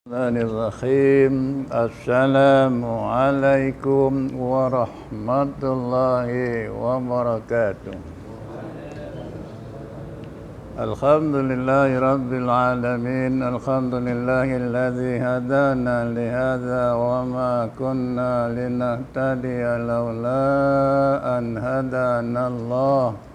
Bismillahirrahmanirrahim. Assalamualaikum warahmatullahi wabarakatuh. Alhamdulillahi rabbil alamin. Alhamdulillahilladzi hadana lihadza wa ma kunna linahtadiya laula an hadanallah.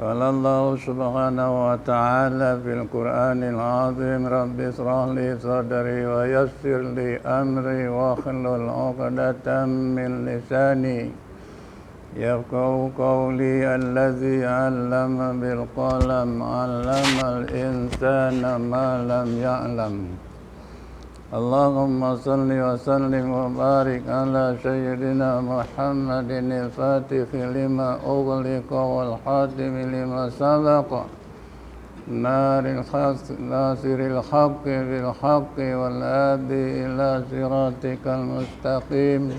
Qala Allah subhanahu wa ta'ala fil Qur'anil azim. Rabbi israh li sadri wa yassir li amri wa hlul 'uqdatam min lisani yafqahu qawli. Allazi 'allama bil qalam 'allamal insana ma lam ya'lam. Allahumma salli wa sallim wa barik ala sayyidina Muhammadin al-Fatih lima ughliqa wal khatim lima sabaqa nasiril haqqi bil haqqi wal hadi ila siratikal mustaqim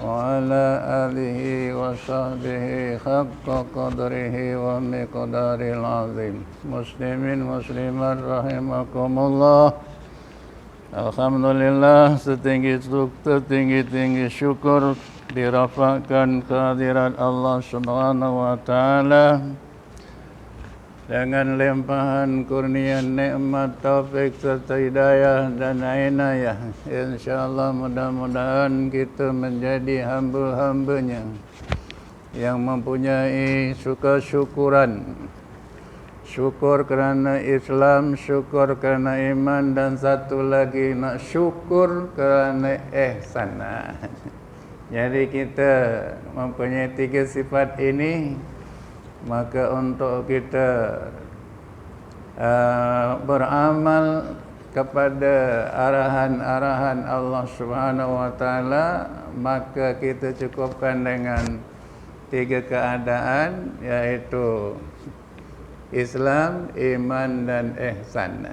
wa ala alihi wa sahbihi haqqa qadrihi wa miqdaril azim. Muslimin muslimat rahimakumullah. Alhamdulillah, setinggi-tinggi syukur dirafakkan kehadirat Allah Subhanahu wa Ta'ala dengan limpahan kurnia nikmat, taufik serta hidayah dan inayah. Insyaallah mudah-mudahan kita menjadi hamba-hambanya yang mempunyai syukur-syukuran. Syukur kerana Islam, syukur kerana iman, dan satu lagi nak syukur kerana ihsan. Jadi kita mempunyai tiga sifat ini, maka untuk kita beramal kepada arahan-arahan Allah Subhanahu wa Ta'ala, maka kita cukupkan dengan tiga keadaan, yaitu Islam, iman, dan ihsan.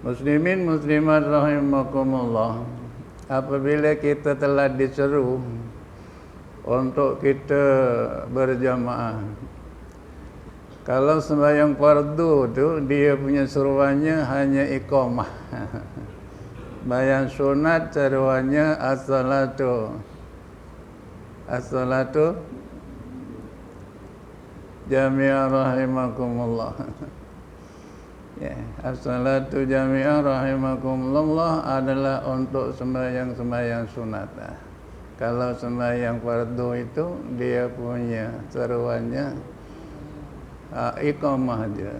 Muslimin muslimat rahimakumullah, apabila kita telah diseru untuk kita berjamaah, kalau sembahyang fardu tu dia punya seruannya hanya iqamah. Sembahyang sunat seruannya as-salatu jami'ah rahimakumullah. Ya, as-salatu jami'ah rahimakumullah adalah untuk sembahyang-sembahyang sunat. Kalau sembahyang fardu itu dia punya seruannya iqamah aja.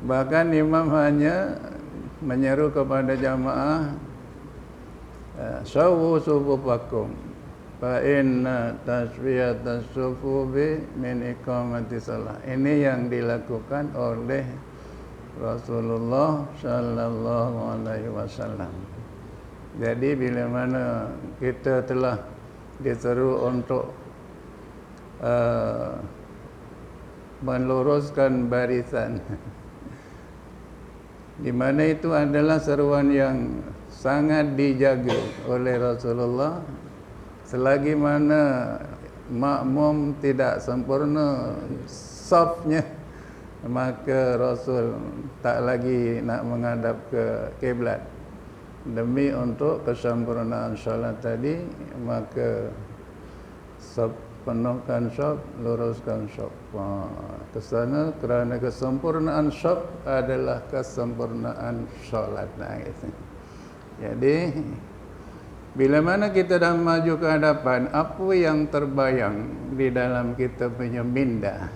Bahkan imam hanya menyeru kepada jamaah, sawu sufufakum fa inna taswiyatas sufufi min iqamati shalah. Ini yang dilakukan oleh Rasulullah sallallahu alaihi wasallam. Jadi bila mana kita telah diseru untuk meluruskan barisan, di mana itu adalah seruan yang sangat dijaga oleh Rasulullah. Selagi mana makmum tidak sempurna safnya, maka Rasul tak lagi nak menghadap ke kiblat. Demi untuk kesempurnaan salat tadi, maka saf, penuhkan saf, luruskan saf. Kesana kerana kesempurnaan saf adalah kesempurnaan salat. Jadi bila mana kita dah maju ke hadapan, apa yang terbayang di dalam kita punya minda?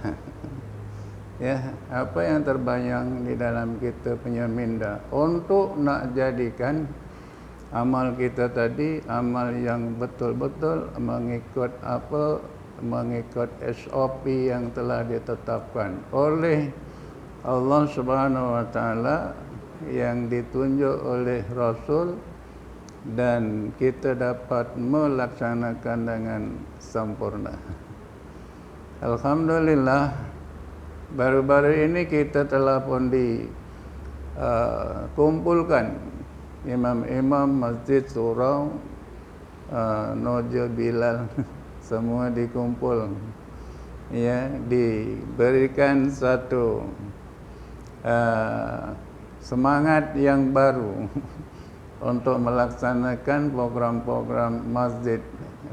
Ya, apa yang terbayang di dalam kita punya minda untuk nak jadikan amal kita tadi amal yang betul-betul mengikut SOP yang telah ditetapkan oleh Allah Subhanahu wa Ta'ala, yang ditunjuk oleh Rasul, dan kita dapat melaksanakan dengan sempurna. Alhamdulillah, baru-baru ini kita telah pun dikumpulkan imam-imam Masjid Surau, Nojo, Bilal, semua dikumpul, ya, diberikan satu semangat yang baru untuk melaksanakan program-program masjid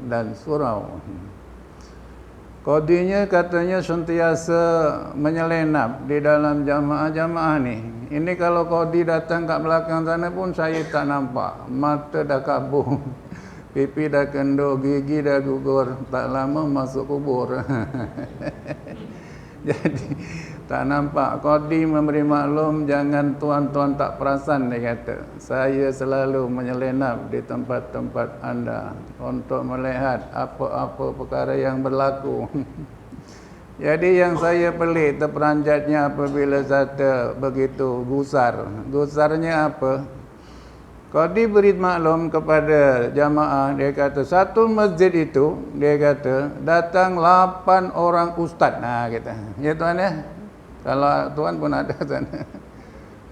dan surau. Qadinya katanya sentiasa menyelenap di dalam jamaah-jamaah ni. Ini kalau qadi datang kat belakang sana pun saya tak nampak. Mata dah kabur, pipi dah kendor, gigi dah gugur, tak lama masuk kubur. Jadi tak nampak. Qadi memberi maklum, jangan tuan-tuan tak perasan, dia kata. Saya selalu menyelenap di tempat-tempat anda untuk melihat apa-apa perkara yang berlaku. Jadi yang saya pelik terperanjatnya apabila saya begitu gusar. Gusarnya apa? Qadi beri maklum kepada jamaah, dia kata satu masjid itu, dia kata datang 8 orang ustaz. Nah, kita. Ya tuan ya. Kalau tuan pun ada sana.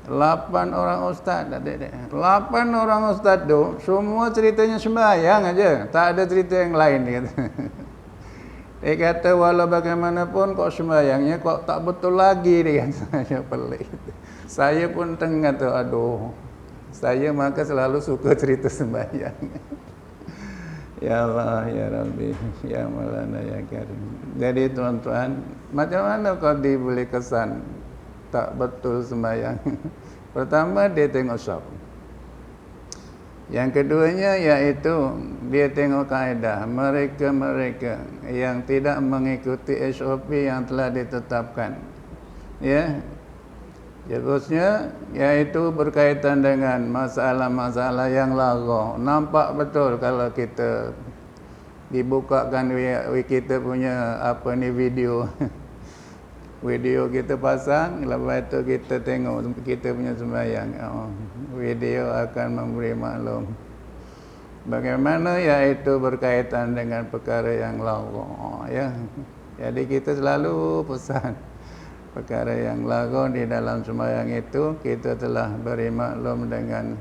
8 orang ustaz, adik-adik. 8 orang ustaz tu semua ceritanya sembahyang aja, tak ada cerita yang lain, dia kata. Dia kata walau bagaimanapun kok sembahyangnya kok tak betul lagi, dia kata. Saya pelik. Saya pun tengah tu, aduh. Saya maka selalu suka cerita sembahyang. Ya Allah, ya Rabbi, ya Maulana, ya Karim. Jadi tuan-tuan, macam mana qadi boleh kesan tak betul sembahyang? Pertama, dia tengok saf. Yang keduanya iaitu dia tengok kaedah. Mereka-mereka yang tidak mengikuti SOP yang telah ditetapkan. Ya. Terusnya iaitu berkaitan dengan masalah-masalah yang lagu. Nampak betul kalau kita dibukakan kita punya video. Video kita pasang, lepas itu kita tengok kita punya sembahyang. Video akan memberi maklum bagaimana iaitu berkaitan dengan perkara yang lagu. Ya. Jadi kita selalu pesan perkara yang lagu di dalam sembahyang itu kita telah beri maklum dengan.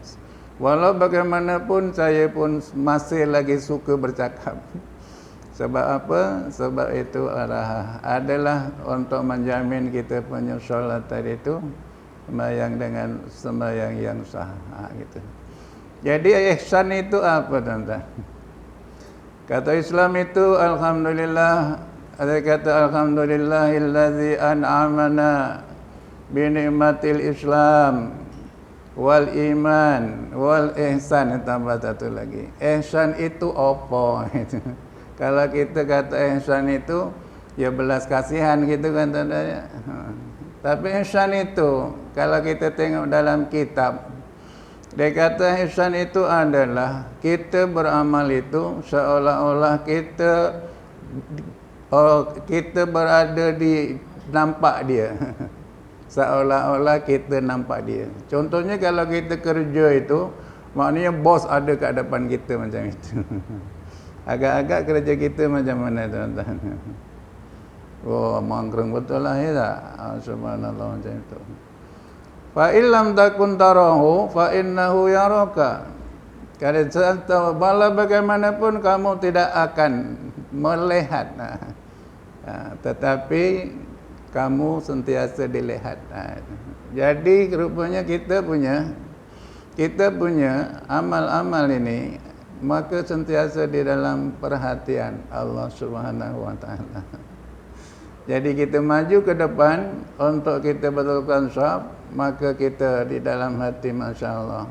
Walau bagaimanapun saya pun masih lagi suka bercakap. Sebab apa? Sebab itu adalah untuk menjamin kita punya solat tadi itu sembahyang dengan sembahyang yang sah. Gitu. Jadi ihsan itu apa, tuan-tuan? Kata Islam itu alhamdulillah. Ada kata alhamdulillahillazi an'amana bi ni'matil Islam wal iman wal ihsan. Tambah satu lagi. Ihsan itu apa? Kalau kita kata ihsan itu ya belas kasihan gitu kan, tandanya. Tapi ihsan itu kalau kita tengok dalam kitab, dia kata ihsan itu adalah kita beramal itu seolah-olah kita berada di nampak dia. Seolah-olah kita nampak dia. Contohnya kalau kita kerja itu, maknanya bos ada kat depan kita macam itu. Agak-agak kerja kita macam mana, tuan-tuan? Oh, mangkreng betul lah ya tak? Subhanallah, macam itu. Fa illam takun tarahu fa innahu yaraka. Kalau bala bagaimanapun kamu tidak akan melihat. Tetapi kamu sentiasa dilihat. Jadi rupanya kita punya amal-amal ini maka sentiasa di dalam perhatian Allah Subhanahu wa taala. Jadi kita maju ke depan untuk kita betulkan shaf, maka kita di dalam hati masya-Allah,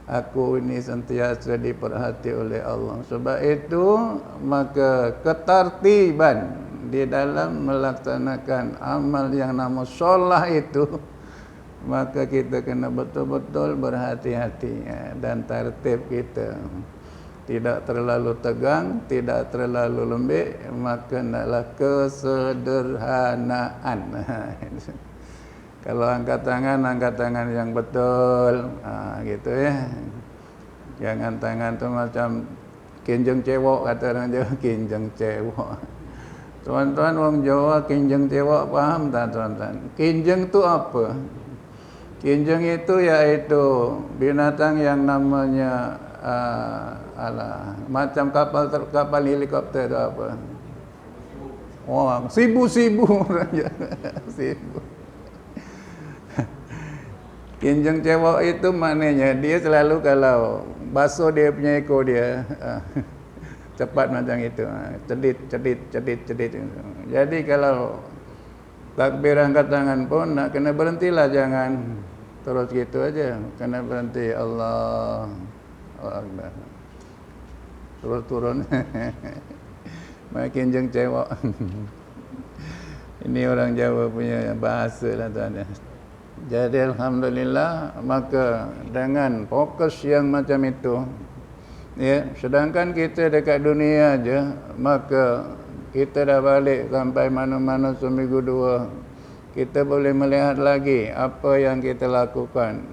aku ini sentiasa diperhati oleh Allah. Sebab itu maka ketertiban di dalam melaksanakan amal yang nama solah itu, maka kita kena betul-betul berhati-hati dan tertib kita. Tidak terlalu tegang, tidak terlalu lembek, maka hendaklah kesederhanaan. Kalau angkat tangan yang betul, gitu ya. Jangan tangan tu macam kinjeng cewek, kata orang Jawa, kinjeng cewek. Tuan-tuan orang Jawa kinjeng cewek faham tak, tuan-tuan? Kinjeng tu apa? Kinjeng itu iaitu binatang yang namanya macam kapal helikopter tu apa? Oh, sibu. Sibu. Kinjeng cewek itu maknanya dia selalu kalau basuh dia punya ekor dia cepat macam itu, cedit. Jadi kalau takbir angkat tangan pun nak kena berhentilah, jangan terus gitu aja, kena berhenti. Allah Akbar, terus turun. Makin jeng cewek. Ini orang Jawa punya bahasa lah tuan. Jadi alhamdulillah, maka dengan fokus yang macam itu, ya, sedangkan kita dekat dunia aja, maka kita dah balik sampai mana-mana seminggu dua, kita boleh melihat lagi apa yang kita lakukan.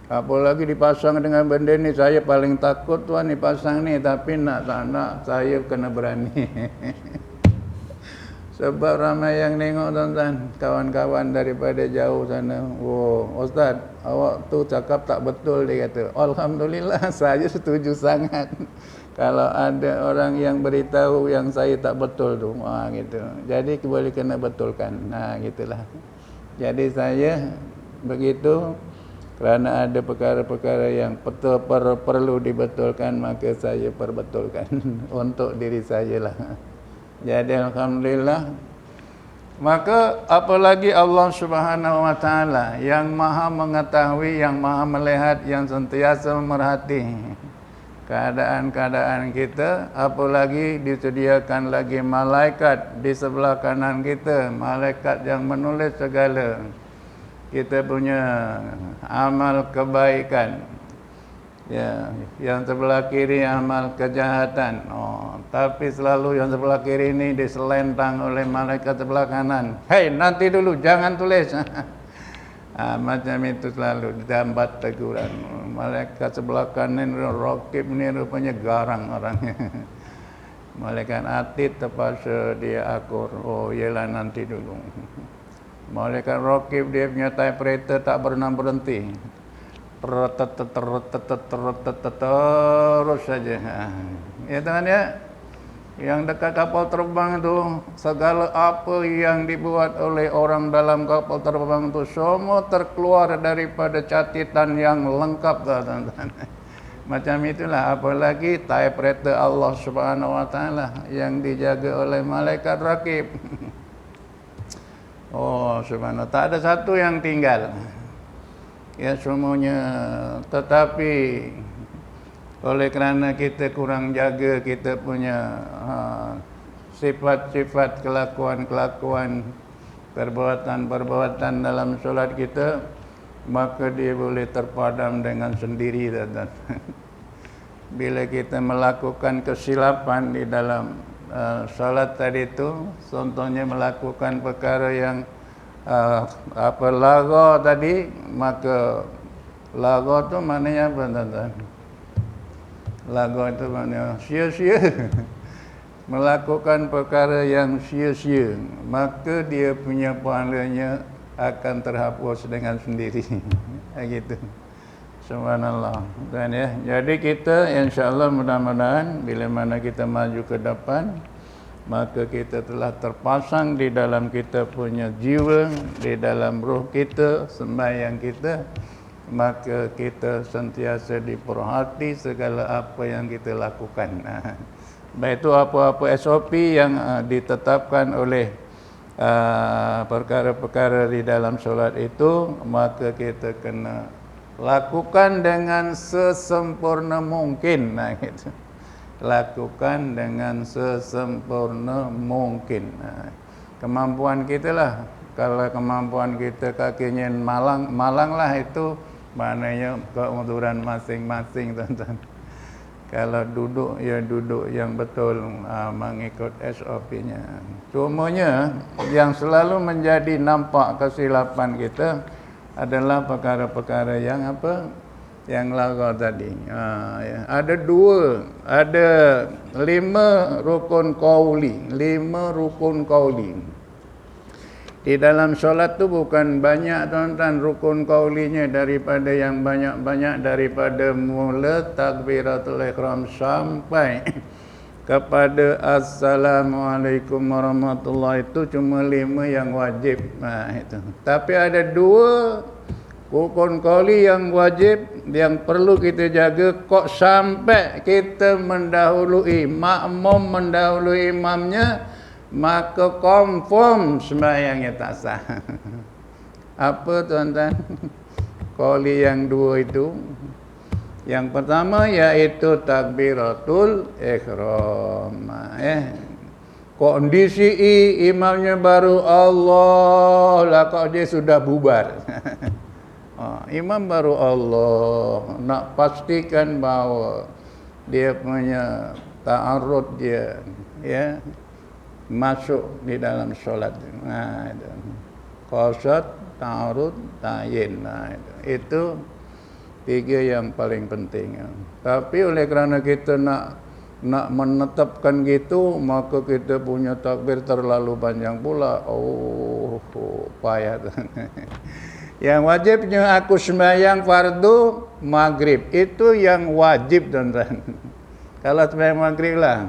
Apalagi dipasang dengan benda ni, saya paling takut tuan dipasang ni, tapi nak tak nak saya kena berani. Sebab ramai yang tengok tuan-tuan, kawan-kawan daripada jauh sana. Oh, Ustaz, awak tu cakap tak betul, dia kata. Alhamdulillah, saya setuju sangat. Kalau ada orang yang beritahu yang saya tak betul tu, gitu. Jadi boleh kena betulkan. Gitulah. Jadi saya begitu, kerana ada perkara-perkara yang perlu dibetulkan, maka saya perbetulkan untuk diri saya lah. Jadi alhamdulillah, maka apalagi Allah Subhanahu wa taala yang Maha mengetahui, yang Maha melihat, yang sentiasa memerhati keadaan-keadaan kita, apalagi disediakan lagi malaikat di sebelah kanan kita, malaikat yang menulis segala kita punya amal kebaikan. Ya, yang sebelah kiri amal kejahatan. Tapi selalu yang sebelah kiri ini diselentang oleh malaikat sebelah kanan. Hei, nanti dulu, jangan tulis. Macam itu selalu ditambat teguran. Malaikat sebelah kanan Raqib ni rupanya garang orangnya. Malaikat Atid terpaksa dia akur. Oh, yelah nanti dulu. Malaikat Raqib dia punya typewriter tak pernah berhenti. Terus saja. Ya teman ya, yang dekat kapal terbang itu, segala apa yang dibuat oleh orang dalam kapal terbang itu semua terkeluar daripada catatan yang lengkap, teman-teman. Macam itulah, apalagi typewriter Allah Subhanahu wa taala yang dijaga oleh malaikat Raqib. Oh subhanallah, tak ada satu yang tinggal. Ya semuanya, tetapi oleh kerana kita kurang jaga kita punya sifat-sifat, kelakuan-kelakuan, perbuatan-perbuatan dalam solat kita, maka dia boleh terpadam dengan sendiri. Bila kita melakukan kesilapan di dalam solat tadi itu, contohnya melakukan perkara yang laga tadi, maka laga tu maknanya apa tuan-tuan? Laga itu maknanya sia-sia. Melakukan perkara yang sia-sia, maka dia punya pahalanya akan terhapus dengan sendiri. Gitu. Subhanallah. Dan ya, jadi kita insya-Allah mudah-mudahan bila mana kita maju ke depan, maka kita telah terpasang di dalam kita punya jiwa, di dalam roh kita, sembahyang kita, maka kita sentiasa diperhati segala apa yang kita lakukan. Baik itu apa-apa SOP yang ditetapkan oleh perkara-perkara di dalam solat itu, maka kita kena lakukan dengan sesempurna mungkin. Gitu. Lakukan dengan sesempurna mungkin. Kemampuan kita lah. Kalau kemampuan kita kakinya malang lah, itu maknanya keunduran masing-masing, tuan-tuan. Kalau duduk, ya duduk yang betul, mengikut SOP-nya. Cumanya yang selalu menjadi nampak kesilapan kita adalah perkara-perkara yang apa? Yang laga tadi. Ya. Ada 5 rukun qauli. 5 rukun qauli. Di dalam solat tu bukan banyak, tuan-tuan, rukun qaulinya, daripada yang banyak-banyak, daripada mula takbiratul ihram sampai kepada assalamualaikum warahmatullahi, itu cuma 5 yang wajib. Itu. Tapi ada 2 Rukun qauli yang wajib yang perlu kita jaga kok sampai kita mendahului makmum mendahului imamnya, maka confirm sembahyangnya tak sah. Apa tuan-tuan? Qauli yang dua itu. Yang pertama iaitu takbiratul ihram. Kondisi imamnya baru Allah lah, kok dia sudah bubar. Imam baru Allah, nak pastikan bahawa dia punya ta'arud dia masuk di dalam solat. Itu qasad, ta'arud, ta'yin. Itu tiga yang paling penting. Tapi oleh kerana kita nak menetapkan gitu, maka kita punya takbir terlalu panjang pula. Payah. Yang wajibnya aku sembahyang fardu maghrib, itu yang wajib tuan-tuan. Kalau sembahyang maghrib lah,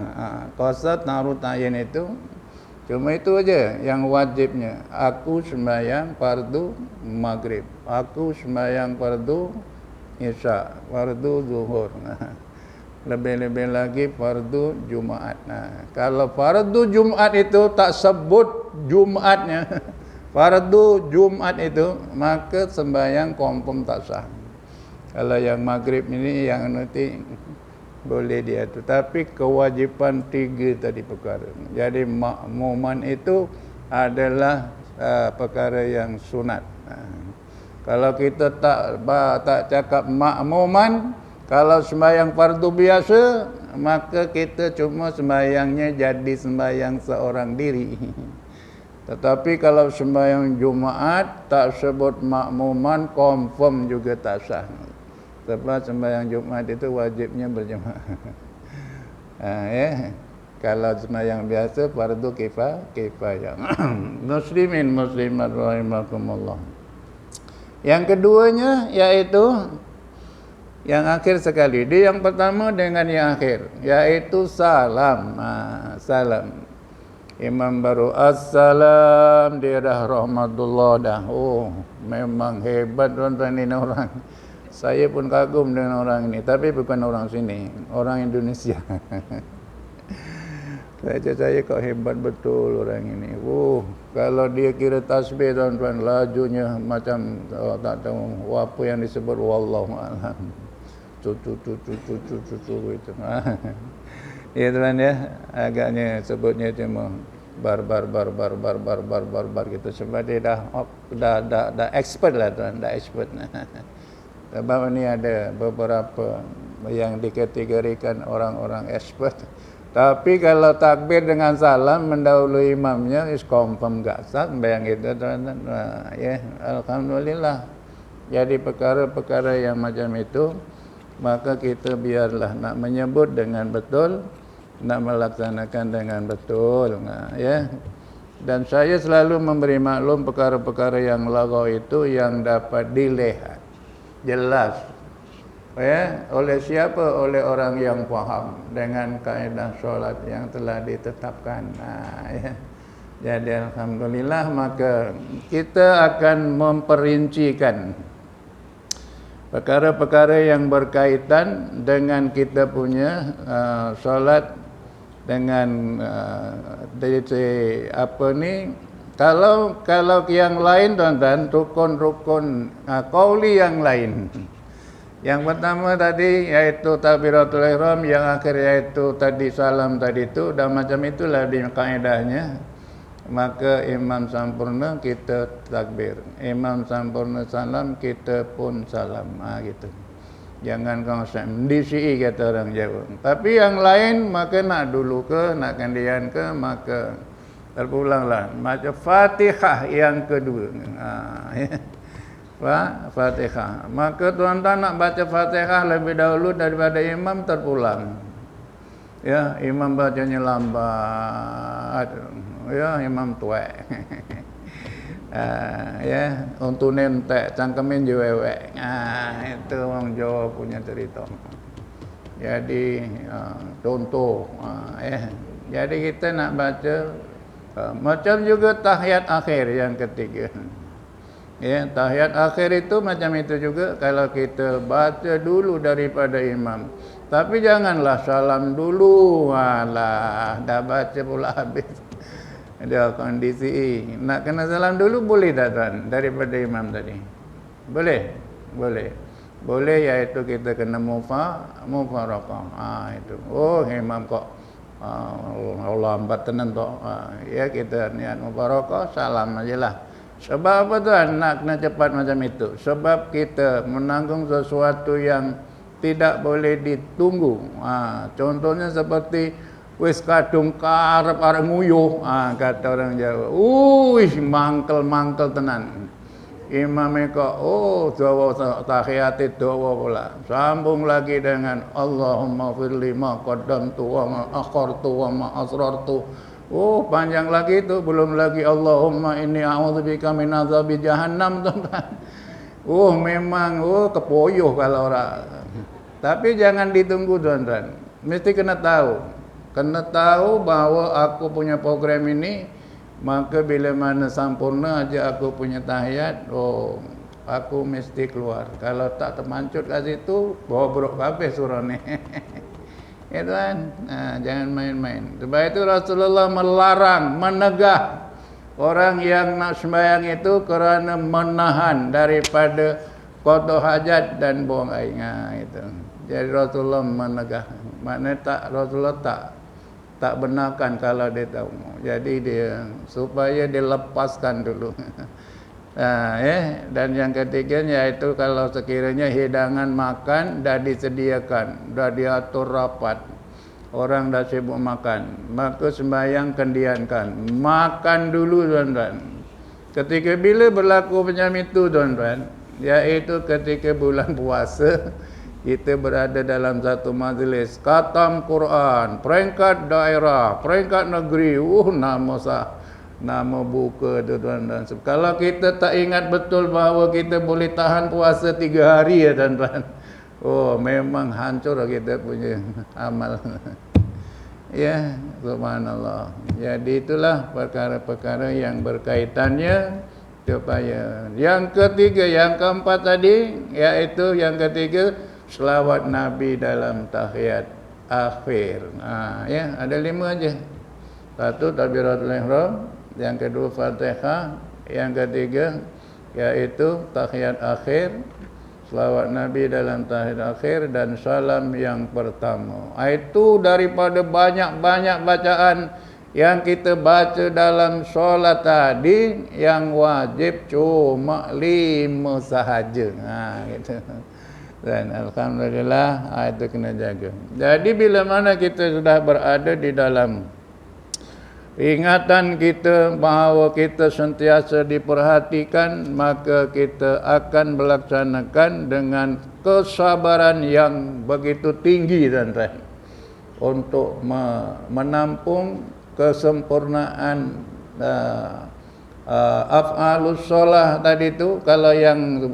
qasad, ta'arud, ta'yin itu cuma itu aja yang wajibnya. Aku sembahyang fardu maghrib, aku sembahyang fardu isya, fardu zuhur. Lebih-lebih lagi fardu Jumaat. Kalau fardu Jumaat itu tak sebut Jumaatnya, fardu Jumaat itu, maka sembahyang confirm tak sah. Kalau yang maghrib ini yang nanti boleh dia tu. Tapi kewajipan tiga tadi perkara. Jadi makmuman itu adalah perkara yang sunat. Kalau kita tak cakap makmuman, kalau sembahyang fardu biasa, maka kita cuma sembahyangnya jadi sembahyang seorang diri. Tetapi kalau sembahyang Jumaat tak sebut makmuman, confirm juga tak sah. Sebab sembahyang Jumaat itu wajibnya berjemaah. Kalau sembahyang biasa fardu kifayah. Muslimin muslimat rahimakumullah. Yang keduanya yaitu yang akhir sekali. Dia yang pertama dengan yang akhir, yaitu salam. Salam. Imam baru assalam, dia dah rahmatullah dah. Memang hebat tuan-tuan ini orang. Saya pun kagum dengan orang ini, tapi bukan orang sini, orang Indonesia. Saya kok hebat betul orang ini. Kalau dia kira tasbih tuan-tuan, lajunya macam tak tahu apa yang disebut wallahu a'lam. Cucu itu. Ya tuan ya, agaknya sebutnya cuma bar gitu. Sebab dia dah expert lah tuan, dah expert. Sebab ini ada beberapa yang dikategorikan orang-orang expert. Tapi kalau takbir dengan salam mendahului imamnya, is confirm gak sah sembahyang itu tuan-tuan. Alhamdulillah. Jadi perkara-perkara yang macam itu, maka kita biarlah nak menyebut dengan betul, nak melaksanakan dengan betul. Dan saya selalu memberi maklum perkara-perkara yang lagau itu yang dapat dilihat jelas oleh siapa? Oleh orang yang faham dengan kaedah solat yang telah ditetapkan. Jadi alhamdulillah, maka kita akan memperincikan perkara-perkara yang berkaitan dengan kita punya solat dengan kalau yang lain tuan-tuan, rukun-rukun qauli yang lain. Yang pertama tadi yaitu takbiratul ihram, yang akhir yaitu tadi salam tadi itu, dan macam itulah di kaedahnya. Maka imam sempurna kita takbir, imam sempurna salam kita pun salam. Gitu. Jangan konsep mendisi kata orang Jawa. Tapi yang lain maka nak dulu ke, nak kandian ke, maka terpulanglah baca Fatihah yang kedua. Fatihah. Maka tuan-tuan nak baca Fatihah lebih dahulu daripada imam, terpulang. Imam bacanya lambat. Imam tuak. Untuk nentek cangkemin jewek. Itu orang Jawa punya cerita. Jadi contoh. Jadi kita nak baca macam juga tahiyat akhir yang ketiga. Ya, tahiyat akhir itu macam itu juga kalau kita baca dulu daripada imam. Tapi janganlah salam dulu. Walah, dah baca pula habis. Ada kondisi nak kena salam dulu boleh tak tuan daripada imam tadi? Boleh? Boleh. Boleh, iaitu kita kena mufaraqah. Itu. Oh, imam kok Allah lambat tenan tu. Ya kita niat mufaraqah, salam ajalah. Sebab apa tuan nak kena cepat macam itu? Sebab kita menanggung sesuatu yang tidak boleh ditunggu. Contohnya seperti wis kadung karep nguyuh, kata orang Jawa. Mangkel tenan. Imam kok dawa tahiyat dawa pula. Sambung lagi dengan Allahumma firli ma qaddamtu wa ma akhartu wa ma asrartu. Panjang lagi itu, belum lagi Allahumma inni a'udzubika min azabi jahannam tuan-tuan. Memang kepoyoh kalau orang. Tapi jangan ditunggu tuan-tuan. Mesti kena tahu. Kena tahu bahawa aku punya program ini, maka bila mana sempurna aja aku punya tahiyat, aku mesti keluar. Kalau tak termancut kat situ, bobrok habis surah ni. Ya tuan, jangan main-main. Sebab itu Rasulullah melarang, menegah orang yang nak sembahyang itu kerana menahan daripada qada hajat dan buang air. Itu. Jadi Rasulullah menegah. Maknanya Rasulullah tak benarkan kalau dia tahu. Jadi dia supaya dilepaskan dulu. Dan yang ketiganya iaitu kalau sekiranya hidangan makan dah disediakan, dah diatur rapat, orang dah sibuk makan, maka sembahyang kendiankan, makan dulu tuan-tuan. Ketika bila berlaku macam itu tuan-tuan, iaitu ketika bulan puasa, kita berada dalam satu majlis khatam Quran, peringkat daerah, peringkat negeri, nama buka tu tuan-tuan. Kalau kita tak ingat betul bahawa kita boleh tahan puasa 3 hari ya tuan-tuan, memang hancur kita punya amal. Ya, subhanallah. Jadi itulah perkara-perkara yang berkaitannya kepada yang ketiga, yang keempat tadi, iaitu yang ketiga selawat Nabi dalam tahiyat akhir. Ya, ada 5 aja. Satu takbiratul ihram, yang kedua Fatihah, yang ketiga yaitu tahiyat akhir, selawat Nabi dalam tahiyat akhir, dan salam yang pertama. Itu daripada banyak-banyak bacaan yang kita baca dalam solat tadi, yang wajib cuma 5 sahaja. Gitu. Dan alhamdulillah itu kena jaga. Jadi bila mana kita sudah berada di dalam ingatan kita bahawa kita sentiasa diperhatikan, maka kita akan melaksanakan dengan kesabaran yang begitu tinggi tuan-tuan untuk menampung kesempurnaan af'alus solah tadi itu. Kalau yang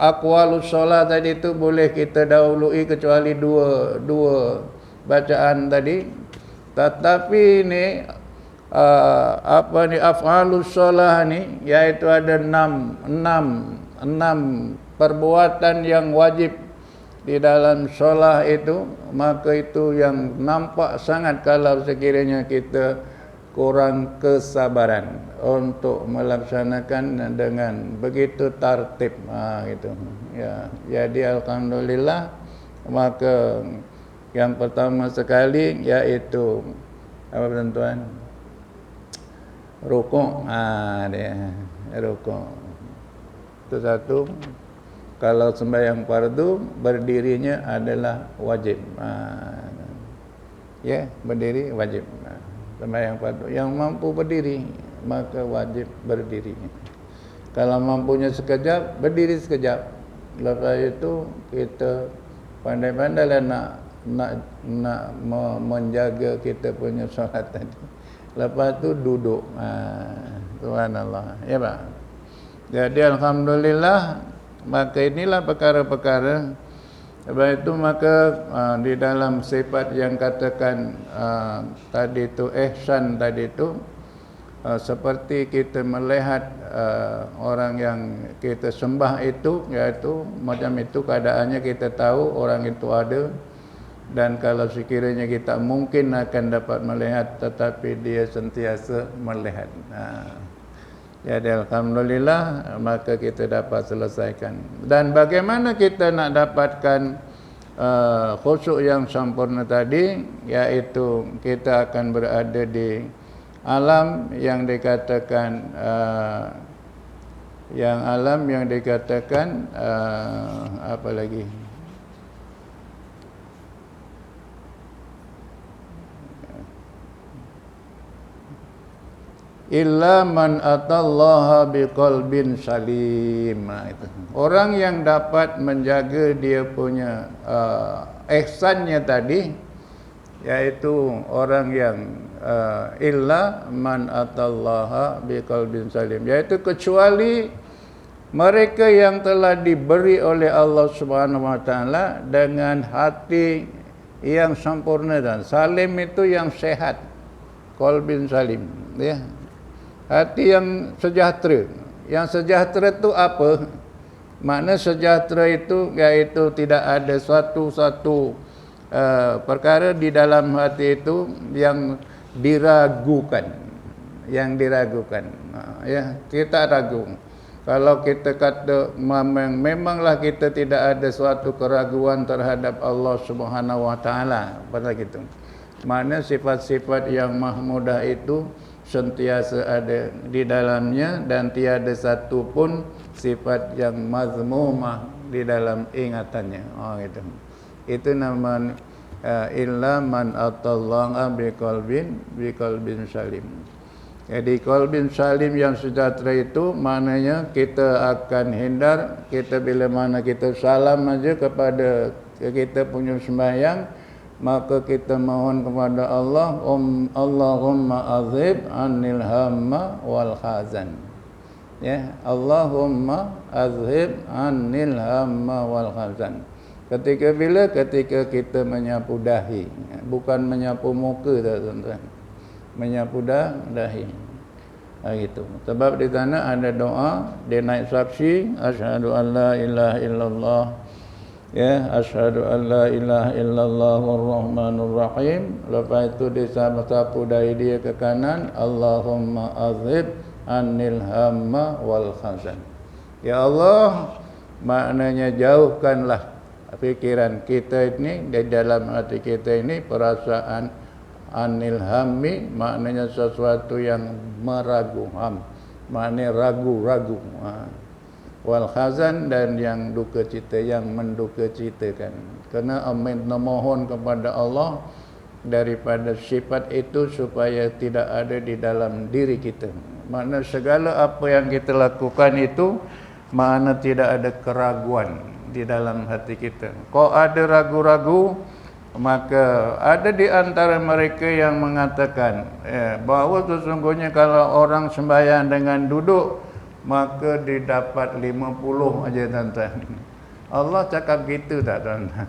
aqwalus solah tadi itu boleh kita dahului kecuali dua bacaan tadi. Tetapi ini af'alus solah ni, iaitu ada enam perbuatan yang wajib di dalam solah itu. Maka itu yang nampak sangat kalau sekiranya kita kurang kesabaran untuk melaksanakan dengan begitu tertib. Gitu. Ya, jadi alhamdulillah, maka yang pertama sekali iaitu apa tuan-tuan? Rukuk. Dia rukuk. Itu satu. Kalau sembahyang fardu, berdirinya adalah wajib. Ya, berdiri wajib. Sembahyang fardu yang mampu berdiri, maka wajib berdiri. Kalau mampunya sekejap, berdiri sekejap. Lepas itu kita pandai-pandailah nak menjaga kita punya solat tadi. Lepas tu duduk. Subhanallah. Ya Pak. Jadi alhamdulillah, maka inilah perkara-perkara. Sebab itu maka di dalam sifat yang katakan tadi itu ihsan tadi itu, seperti kita melihat orang yang kita sembah itu, iaitu macam itu keadaannya, kita tahu orang itu ada, dan kalau sekiranya kita mungkin akan dapat melihat, tetapi dia sentiasa melihat. Jadi alhamdulillah, maka kita dapat selesaikan. Dan bagaimana kita nak dapatkan khusyuk yang sempurna tadi, iaitu kita akan berada di alam yang dikatakan apa lagi? Illa man atallaha biqalbin salim. Itu. Orang yang dapat menjaga dia punya ihsannya tadi, yaitu orang yang illa man atallaha biqalbin salim, yaitu kecuali mereka yang telah diberi oleh Allah Subhanahu wa taala dengan hati yang sempurna, dan salim itu yang sehat, qalbin salim, ya. Hati yang sejahtera. Yang sejahtera itu apa? Makna sejahtera itu iaitu tidak ada suatu perkara di dalam hati itu yang diragukan. Yang diragukan. Ya, kita ragu. Kalau kita kata memanglah kita tidak ada suatu keraguan terhadap Allah Subhanahu wa taala, pada gitu. Makna sifat-sifat yang mahmudah itu sentiasa ada di dalamnya, dan tiada satu pun sifat yang mazmumah di dalam ingatannya. Gitu. Itu nama illa man atallaha biqalbin salim. Jadi qalbin salim yang sejahtera itu maknanya kita akan hindar, kita bila mana kita salam aja kepada kita punya sembahyang, maka kita mohon kepada Allah, Allahumma azhib anil hamma wal hazan. Ya, Allahumma azhib anil hamma wal hazan. Ketika kita menyapu dahi, bukan menyapu muka, tuan-tuan. Menyapu dahi. Gitu. Sebab di sana ada doa, dia naik saksi, asyhadu an la ilaha illallah. Ya, asyhadu an la ilaha illallah ar-rahmanur rahim. Lepas itu dia sapu dahi dia ke kanan, Allahumma azhib anil hamma wal hazan. Ya Allah, maknanya jauhkanlah fikiran kita ini, di dalam hati kita ini perasaan anil hammi, maknanya sesuatu yang meragu, maknanya ragu-ragu. Wal khazan, dan yang duka cita, yang menduka citakan. Kerana memohon kepada Allah daripada sifat itu supaya tidak ada di dalam diri kita. Makna segala apa yang kita lakukan itu, makna tidak ada keraguan di dalam hati kita. Kalau ada ragu-ragu, maka ada di antara mereka yang mengatakan bahawa sesungguhnya kalau orang sembahyang dengan duduk, maka didapat 50 aja, tuan-tuan. Allah cakap gitu tak, tuan-tuan?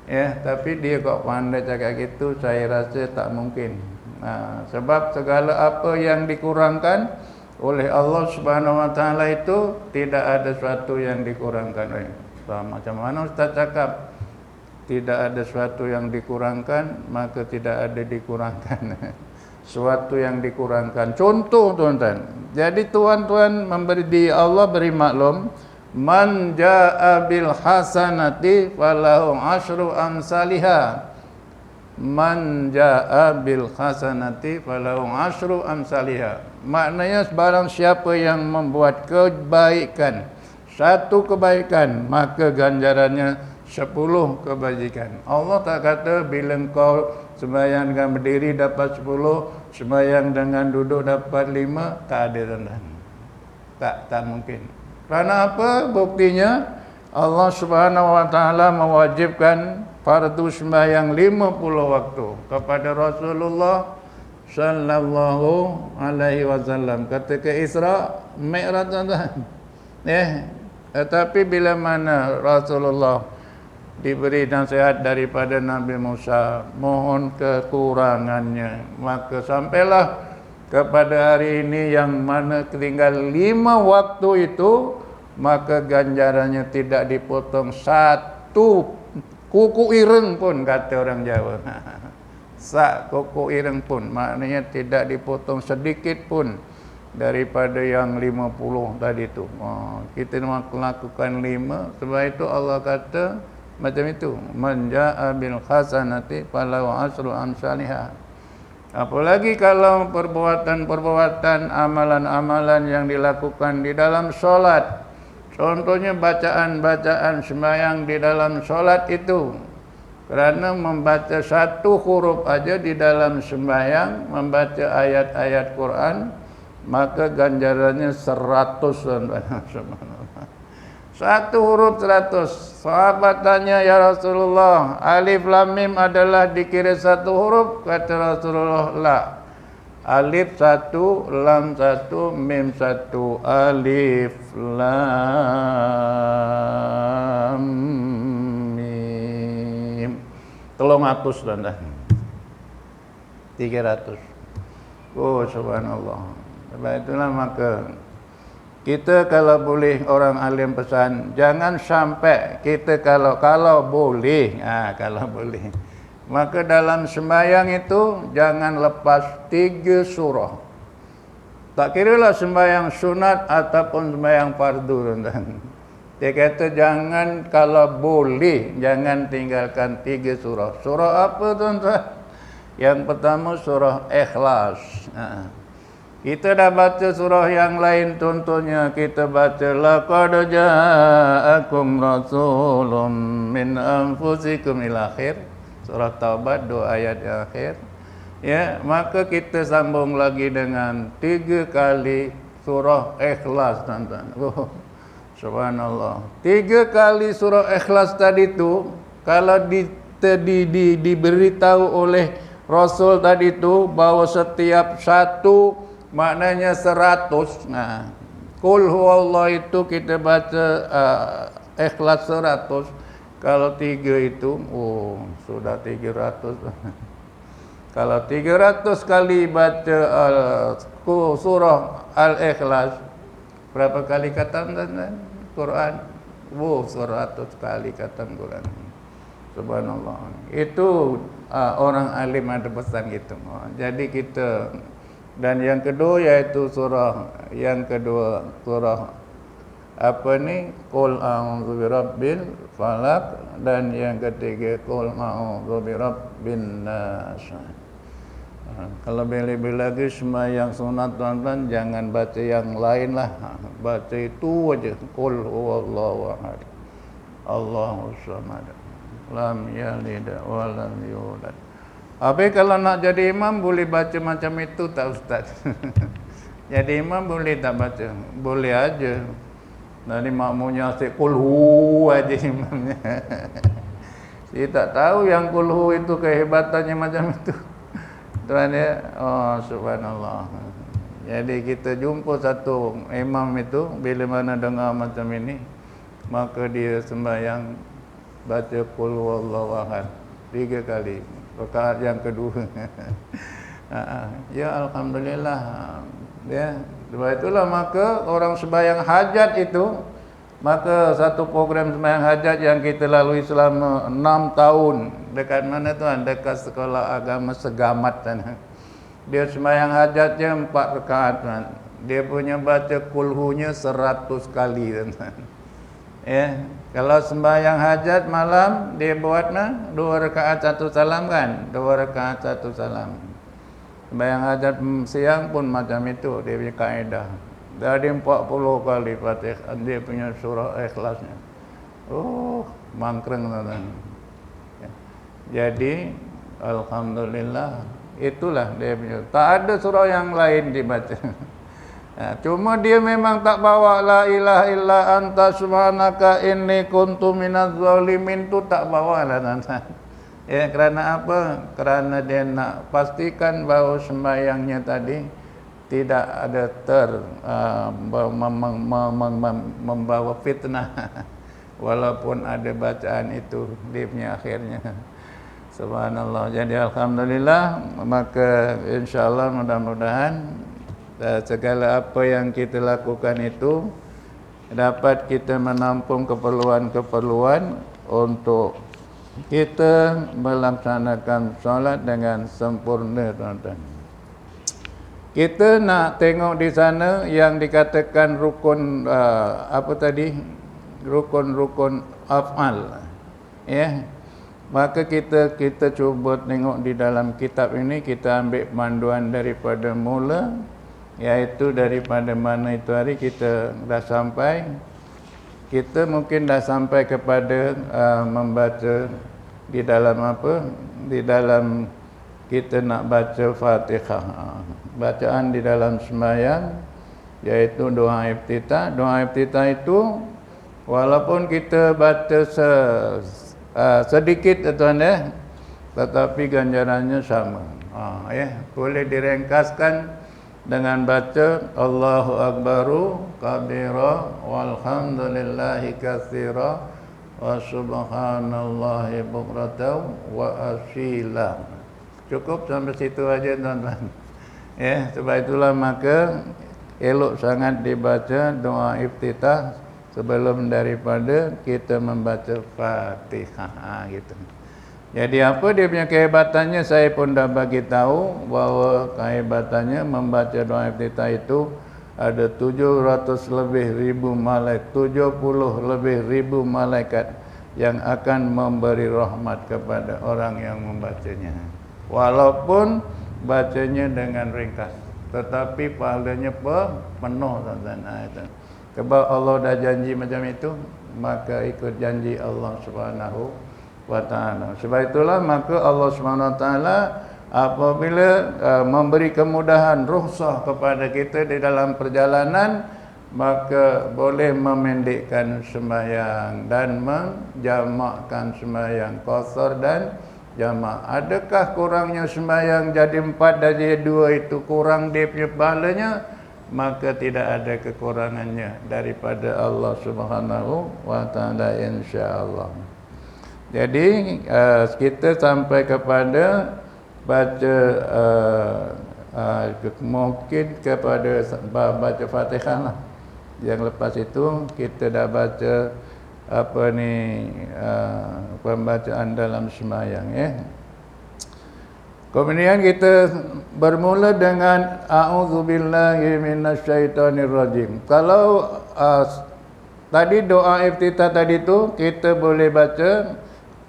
Ya, tapi dia kok pandai cakap gitu, saya rasa tak mungkin. Sebab segala apa yang dikurangkan oleh Allah Subhanahu wa taala itu tidak ada sesuatu yang dikurangkan. Macam mana Ustaz cakap? Tidak ada sesuatu yang dikurangkan, maka tidak ada dikurangkan. Suatu yang dikurangkan. Contoh, tuan-tuan. Jadi tuan-tuan Allah beri maklum, man jaa bil hasanati falahu asyru amsalihha. Man jaa bil hasanati falahu asyru amsalihha. Maknanya barang siapa yang membuat kebaikan, satu kebaikan, maka ganjarannya 10 kebajikan. Allah tak kata bila kau sembahyang dengan berdiri dapat 10, sembahyang dengan duduk dapat 5. Tak ada, tuan-tuan. Tak mungkin. Kerana apa? Buktinya Allah Subhanahu wa taala mewajibkan fardu sembahyang 50 waktu kepada Rasulullah sallallahu alaihi wasallam ketika Isra Mi'raj, tuan-tuan. Tetapi bila mana Rasulullah diberi nasihat daripada Nabi Musa, mohon kekurangannya, maka sampailah kepada hari ini yang mana tinggal 5 waktu itu, maka ganjarannya tidak dipotong satu kuku ireng pun, kata orang Jawa. Sak kuku ireng pun, maknanya tidak dipotong sedikit pun daripada yang 50 tadi tu. Kita melakukan 5, sebab itu Allah kata macam itu, man jaa bil hasanati falahu asyru amsalihha. Apalagi kalau perbuatan-perbuatan, amalan-amalan yang dilakukan di dalam solat. Contohnya bacaan-bacaan sembahyang di dalam solat itu. Kerana membaca satu huruf aja di dalam sembahyang, membaca ayat-ayat Quran, maka ganjarannya 100. Subhanallah. Satu huruf 100. Sahabat tanya, ya Rasulullah, alif lam mim adalah dikira satu huruf? Kata Rasulullah, la. Alif 1, lam 1, mim 1. Alif lam mim. 300 tuan-tuan. 300. Oh subhanallah. Sebab itulah maka kita kalau boleh, orang alim pesan, jangan sampai kita kalau boleh, kalau boleh, maka dalam sembahyang itu jangan lepas 3 surah. Tak kiralah sembahyang sunat ataupun sembahyang fardu, tuan-tuan. Dia kata jangan, kalau boleh jangan tinggalkan 3 surah. Surah apa, tuan-tuan? Yang pertama surah Ikhlas. Kita dah baca surah yang lain, contohnya kita baca laqad ja'akum rasulun min anfusikum ila akhir. Surah Taubat 2 ayat yang akhir. Ya, maka kita sambung lagi dengan 3 kali surah Ikhlas, tuan-tuan. Subhanallah. 3 kali surah Ikhlas tadi tu, kalau diberitahu oleh Rasul tadi tu bahawa setiap satu maknanya 100. Qul huwallah itu kita baca Ikhlas 100. Kalau 3 itu, sudah 300. Kalau 300 kali baca surah Al-Ikhlas, berapa kali khatam Quran? 100 kali khatam Quran. Subhanallah. Itu orang alim ada pesan gitu. Jadi kita, dan yang kedua yaitu surah apa ni, qul a'udzu birabbil falaq, dan yang ketiga qul a'udzu birabbin nas. Kalau bila lagi sembahyang sunat, tuan-tuan, jangan baca yang lain lah, baca itu aja, qul huwallahu ahad, Allahus samad, lam yalid wa lam yulad. Habis kalau nak jadi imam boleh baca macam itu tak ustaz? Jadi imam boleh tak baca? Boleh aja. Nanti makmumnya asyik kulhu aja imamnya. Dia tak tahu yang kulhu itu kehebatannya macam itu. Tuan ya, subhanallah. Jadi kita jumpa satu imam itu, bila mana dengar macam ini, maka dia sembahyang baca qul huwallahu ahad 3 kali. Rakaat yang kedua. Ya alhamdulillah. Ya, sebab itulah maka orang sembahyang hajat itu, maka satu program sembahyang hajat yang kita lalui selama 6 tahun dekat mana tuan? Dekat sekolah agama Segamat sana. Dia sembahyang hajatnya 4 rakaat tuan. Dia punya baca kulhunya 100 kali tuan. Ya, kalau sembahyang hajat malam dia buat 2 rakaat 1 salam kan? 2 rakaat 1 salam. Sembahyang hajat siang pun macam itu, dia punya kaedah. Dari 40 kali Fatihah, dia punya surah Ikhlasnya. Mangkreng tuan. Ya. Jadi alhamdulillah, itulah dia punya. Tak ada surah yang lain dibaca. Cuma dia memang tak bawa la ilaha illa anta subhanaka inni kuntu minaz zalimin, tu tak bawa lah tuan-tuan. Ya, kerana apa? Kerana dia nak pastikan bahawa sembahyangnya tadi tidak ada membawa fitnah. Walaupun ada bacaan itu di punya akhirnya. Subhanallah. Jadi alhamdulillah, maka insya-Allah mudah-mudahan segala apa yang kita lakukan itu dapat kita menampung keperluan-keperluan untuk kita melaksanakan solat dengan sempurna, tuan-tuan. Kita nak tengok di sana yang dikatakan rukun apa tadi? Rukun-rukun af'al. Ya. Maka kita cuba tengok di dalam kitab ini, kita ambil panduan daripada mula, iaitu daripada mana itu hari kita dah sampai. Kita mungkin dah sampai kepada membaca di dalam apa? Di dalam kita nak baca Fatihah. Bacaan di dalam sembahyang, iaitu doa iftitah. Doa iftitah itu walaupun kita baca sedikit, tuan ya, tetapi ganjarannya sama. Boleh diringkaskan dengan baca Allahu Akbaru kabira walhamdulillahi katsira wa subhanallahi bukratan wa asila. Cukup sampai situ aja, tuan-tuan. Ya, sebab itulah maka elok sangat dibaca doa iftitah sebelum daripada kita membaca Fatihah, gitu. Jadi apa dia punya kehebatannya, saya pun dah bagi tahu bahawa kehebatannya membaca doa iftitah itu ada 700 lebih ribu malaikat, 70 lebih ribu malaikat yang akan memberi rahmat kepada orang yang membacanya. Walaupun bacanya dengan ringkas, tetapi pahalanya penuh, tuan-tuan. Sebab Allah dah janji macam itu, maka ikut janji Allah Subhanahu wa taala. Sebab itulah maka Allah Subhanahu wa taala apabila memberi kemudahan rukhsah kepada kita di dalam perjalanan, maka boleh memendekkan sembahyang dan menjamakkan sembahyang qasar dan jamak. Adakah kurangnya sembahyang jadi 4 jadi 2 itu kurang dia punya pahalanya? Maka tidak ada kekurangannya daripada Allah Subhanahu wa taala, insya-Allah. Jadi kita sampai kepada baca mungkin kepada baca Fatihah lah. Yang lepas itu kita dah baca apa ni pembacaan dalam sembahyang, ya. Kemudian kita bermula dengan a'udzubillahi minasyaitonirrajim. Kalau tadi doa iftitah tadi tu kita boleh baca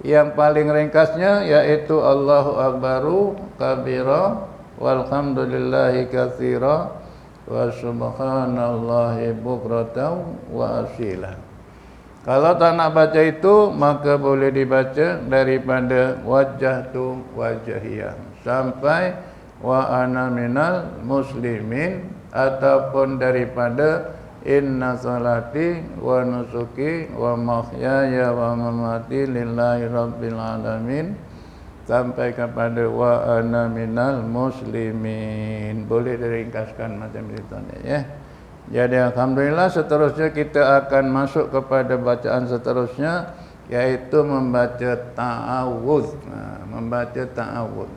yang paling ringkasnya, iaitu Allahu Akbaru kabira walhamdulillahi katsira wa subhanallahi bukratan wa asila. Kalau tak nak baca itu, maka boleh dibaca daripada wajjahtu wajhiyah sampai wa ana minal muslimin, ataupun daripada inna salati wa nusuki wa mahyaya wa mamati lillahi rabbil alamin sampai kepada wa ana minal muslimin. Boleh diringkaskan macam itu, ya. Jadi alhamdulillah, seterusnya kita akan masuk kepada bacaan seterusnya, iaitu membaca ta'awudz. Membaca ta'awudz.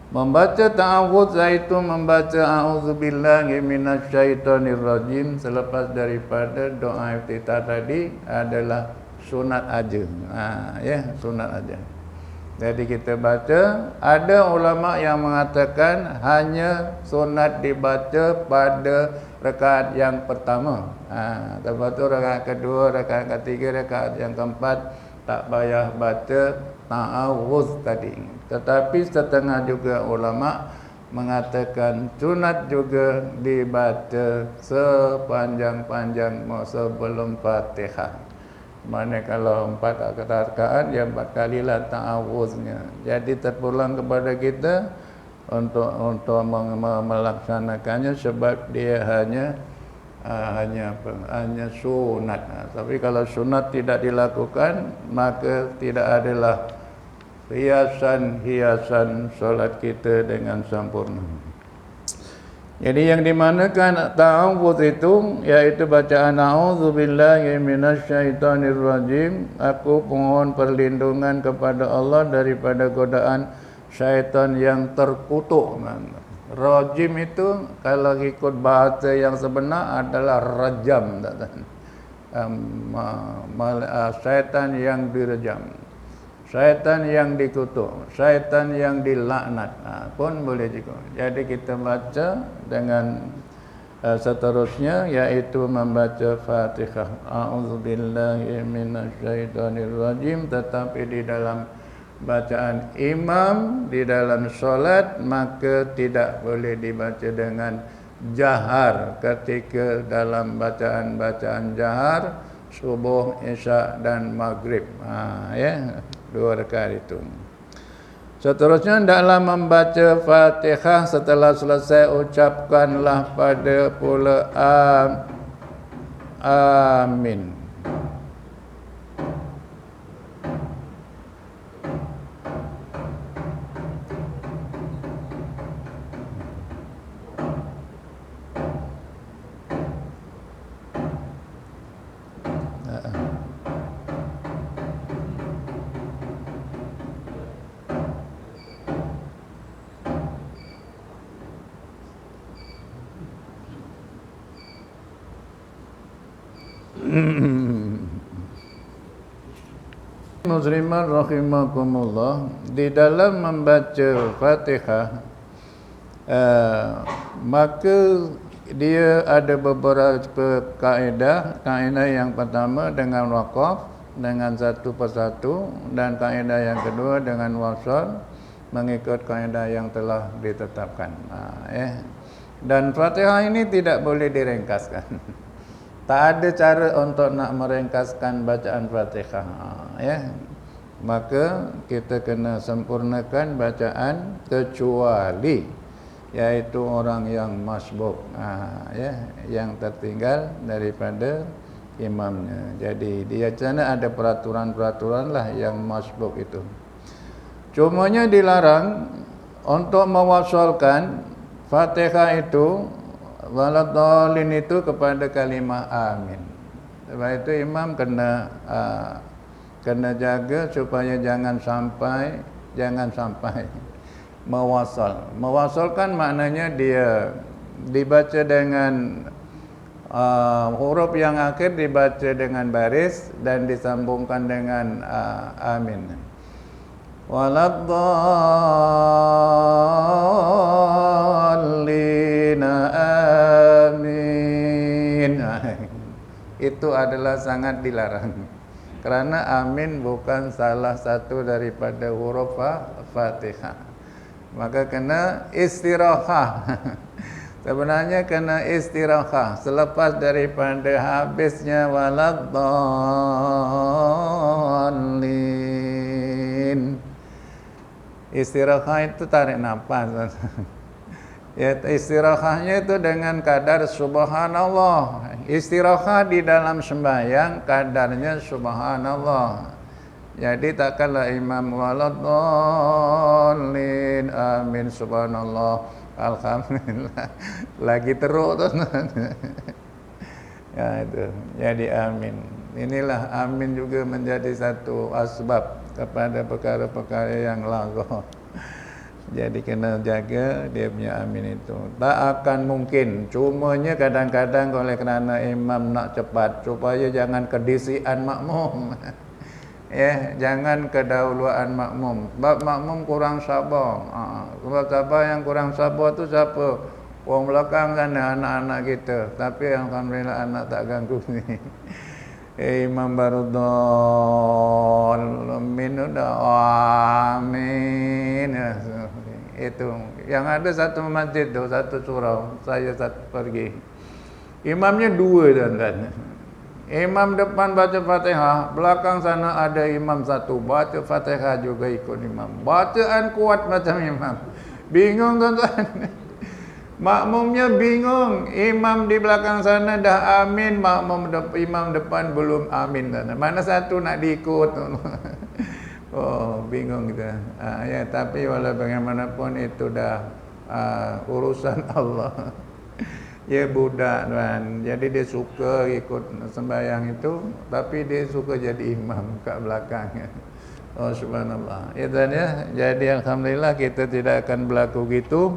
Membaca ta'awudz iaitu membaca a'udzubillahi minasyaitonirrajim selepas daripada doa iftitah tadi adalah sunat aja. Ya, sunat aja. Jadi kita baca, ada ulama yang mengatakan hanya sunat dibaca pada rakaat yang pertama. Lepas tu rakaat kedua, rakaat ketiga, rakaat yang keempat tak payah baca ta'awudz tadi. Tetapi setengah juga ulama mengatakan sunat juga dibaca sepanjang-panjang sebelum Fatihah. Mana kalau 4 rakaat, ya 4 kalilah ta'awudznya. Jadi terpulang kepada kita untuk melaksanakannya, sebab dia hanya sunat. Tapi kalau sunat tidak dilakukan, maka tidak adalah hiasan solat kita dengan sempurna. Jadi yang dimanakan ta'awudz itu yaitu bacaan a'udzubillahi minasyaitonirrajim, aku mohon perlindungan kepada Allah daripada godaan syaitan yang terkutuk. Rajim itu kalau ikut bahasa yang sebenar adalah rajam, syaitan yang direjam, syaitan yang dikutuk, syaitan yang dilaknat, pun boleh juga. Jadi kita baca dengan seterusnya yaitu membaca Fatihah. A'udzubillahi minasyaitonirrajim, tetapi di dalam bacaan imam di dalam solat maka tidak boleh dibaca dengan jahar ketika dalam bacaan-bacaan jahar subuh, isyak dan maghrib. Ya, 2 rakaat itu. Seterusnya hendaklah membaca Fatihah, setelah selesai ucapkanlah pada pula amin. Musliman rahimakumullah, di dalam membaca Fatihah maka dia ada beberapa kaedah. Kaedah yang pertama dengan waqaf, dengan satu persatu, dan kaedah yang kedua dengan wasal mengikut kaedah yang telah ditetapkan. Dan Fatihah ini tidak boleh diringkaskan. Tak ada cara untuk nak meringkaskan bacaan Fatihah, ya. Maka kita kena sempurnakan bacaan kecuali yaitu orang yang masbuk, ya, yang tertinggal daripada imamnya. Jadi di sana ada peraturan-peraturan lah yang masbuk itu. Cumanya dilarang untuk mewasalkan Fatihah itu waladhdallin itu kepada kalimah amin. Sebab itu imam kena jaga supaya jangan sampai mewasal. Mewasalkan maknanya dia dibaca dengan huruf yang akhir dibaca dengan baris dan disambungkan dengan amin. Waladhdallin amin. Itu adalah sangat dilarang. Kerana amin bukan salah satu daripada huruf Fatihah. Maka kena istirahah. Sebenarnya kena istirahah selepas daripada habisnya waladhdallin. Istirahah itu tarik nafas. Ya, istirahahnya itu dengan kadar subhanallah. Istirahah di dalam sembahyang kadarnya subhanallah. Jadi takkanlah imam waladhdallin amin subhanallah alhamdulillah lagi teruk tu. Ya itu. Jadi amin. Inilah amin juga menjadi satu asbab kepada perkara-perkara yang laghau. Jadi kena jaga dia punya amin itu. Tak akan mungkin. Cumanya kadang-kadang oleh kerana imam nak cepat supaya jangan kedisian makmum. Ya, jangan kedahuluan makmum. Sebab makmum kurang sabar. Sebab sabar yang kurang sabar tu siapa? Orang belakang sana anak-anak kita. Tapi alhamdulillah anak tak ganggu ni. Imam baru amin udah amin. Itu yang ada satu masjid tu, satu surau, saya pergi. Imamnya 2 tuan-tuan. Imam depan baca Fatihah, belakang sana ada imam satu baca Fatihah juga ikut imam. Bacaan kuat macam imam. Bingung tuan-tuan. Makmumnya bingung. Imam di belakang sana dah amin, imam depan belum amin. Mana satu nak diikut? Oh, bingung kita. Ya, tapi walau bagaimanapun itu dah urusan Allah. Dia budak tuan. Jadi dia suka ikut sembahyang itu, tapi dia suka jadi imam kat belakang. Oh subhanallah. Ya tuan ya. Jadi alhamdulillah kita tidak akan berlaku gitu.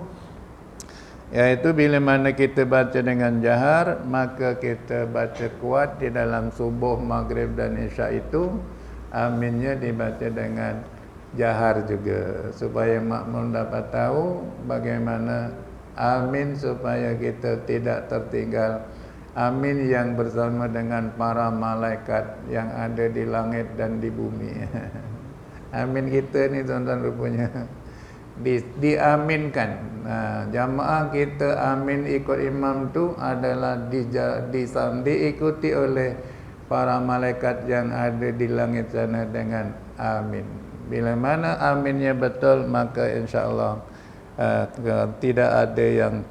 Iaitu bila mana kita baca dengan jahar, maka kita baca kuat di dalam subuh, maghrib dan isya itu. Aminnya dibaca dengan jahar juga, supaya makmum dapat tahu bagaimana amin, supaya kita tidak tertinggal amin yang bersama dengan para malaikat yang ada di langit dan di bumi. Amin kita ni tuan-tuan rupanya diaminkan. Jamaah kita amin ikut imam tu adalah diikuti oleh para malaikat yang ada di langit sana dengan amin. Bila mana aminnya betul, maka insya-Allah tidak ada yang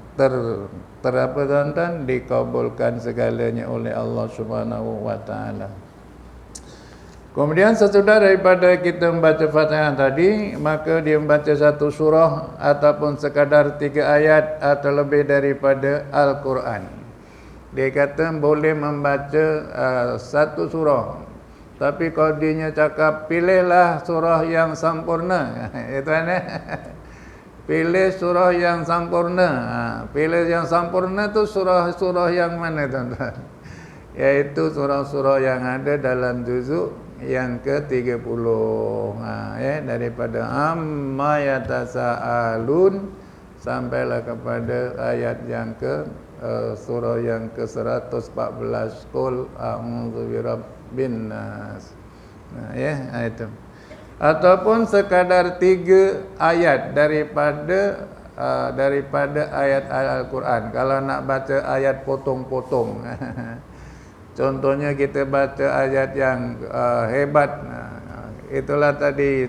apa tuan-tuan, dikabulkan segalanya oleh Allah Subhanahu wa taala. Kemudian sesudah daripada kita membaca Fatihah tadi, maka dia membaca satu surah ataupun sekadar 3 ayat atau lebih daripada Al-Quran. Dia kata boleh membaca satu surah, tapi kalau dia cakap pilihlah surah yang sempurna. Itu kan? Pilih surah yang sempurna. Pilih yang sempurna tu surah-surah yang mana tuan-tuan? Iaitu surah-surah yang ada dalam juzuk yang ke-30. Daripada amma yatasaalun sampailah kepada ayat yang surah yang ke-114, qul a'udzu birabbin nas. Itu. Ataupun sekadar 3 ayat daripada ayat Al-Quran. Kalau nak baca ayat potong-potong. Contohnya kita baca ayat yang hebat. Itulah tadi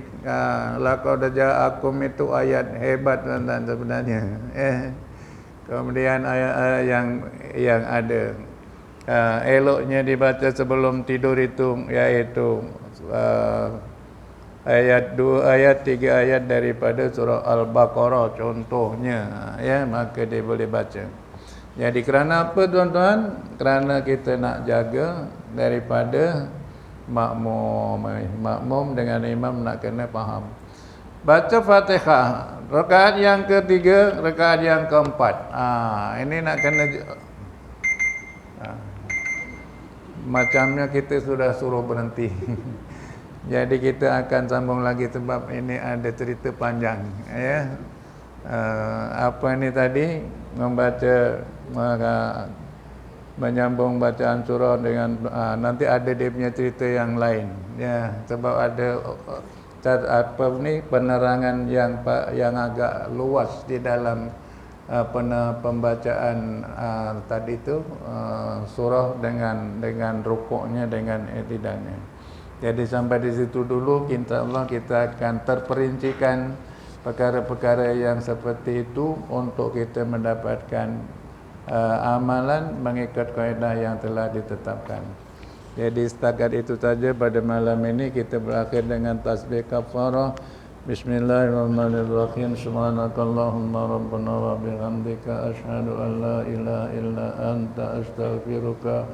laqad ja'akum itu ayat hebat tuan-tuan sebenarnya. Kemudian ayat-ayat yang ada eloknya dibaca sebelum tidur itu, iaitu ayat 2 ayat 3 ayat daripada surah Al-Baqarah contohnya, maka dia boleh baca. Jadi kerana apa tuan-tuan? Kerana kita nak jaga daripada makmum dengan imam nak kena faham. Baca Fatihah rakaat yang ketiga, rakaat yang keempat. Ini nak kena macamnya kita sudah suruh berhenti. Jadi kita akan sambung lagi sebab ini ada cerita panjang, apa ini tadi membaca menyambung bacaan surah dengan nanti ada dia punya cerita yang lain, sebab ada penerangan yang agak luas di dalam pembacaan tadi itu surah dengan rukuknya, dengan i'tidalnya. Jadi sampai di situ dulu, insyaallah kita akan terperincikan perkara-perkara yang seperti itu untuk kita mendapatkan amalan mengikut kaedah yang telah ditetapkan. Jadi setakat itu saja pada malam ini. Kita berakhir dengan tasbih kafarah. Bismillahirrahmanirrahim. Subhanakallahumma rabbana wa bihamdika asyhadu an la ilaha illa anta astaghfiruka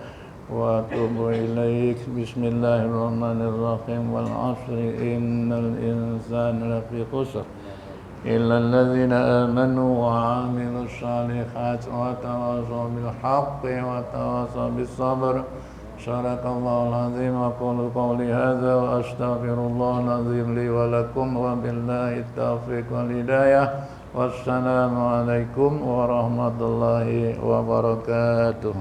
wa atubu ilaik. Bismillahirrahmanirrahim. Wal 'ashri innal insana lafi khusr illa alladzina amanu wa 'amilus salihati wa tawassaw bil haqqi wa tawassaw bis sabr. Sadaqallahul azim. Aqulu qawli hadza wa astaghfirullahal azim li wa lakum wa billahi taufiq wal hidayah. Wassalamu alaikum warahmatullahi wabarakatuh.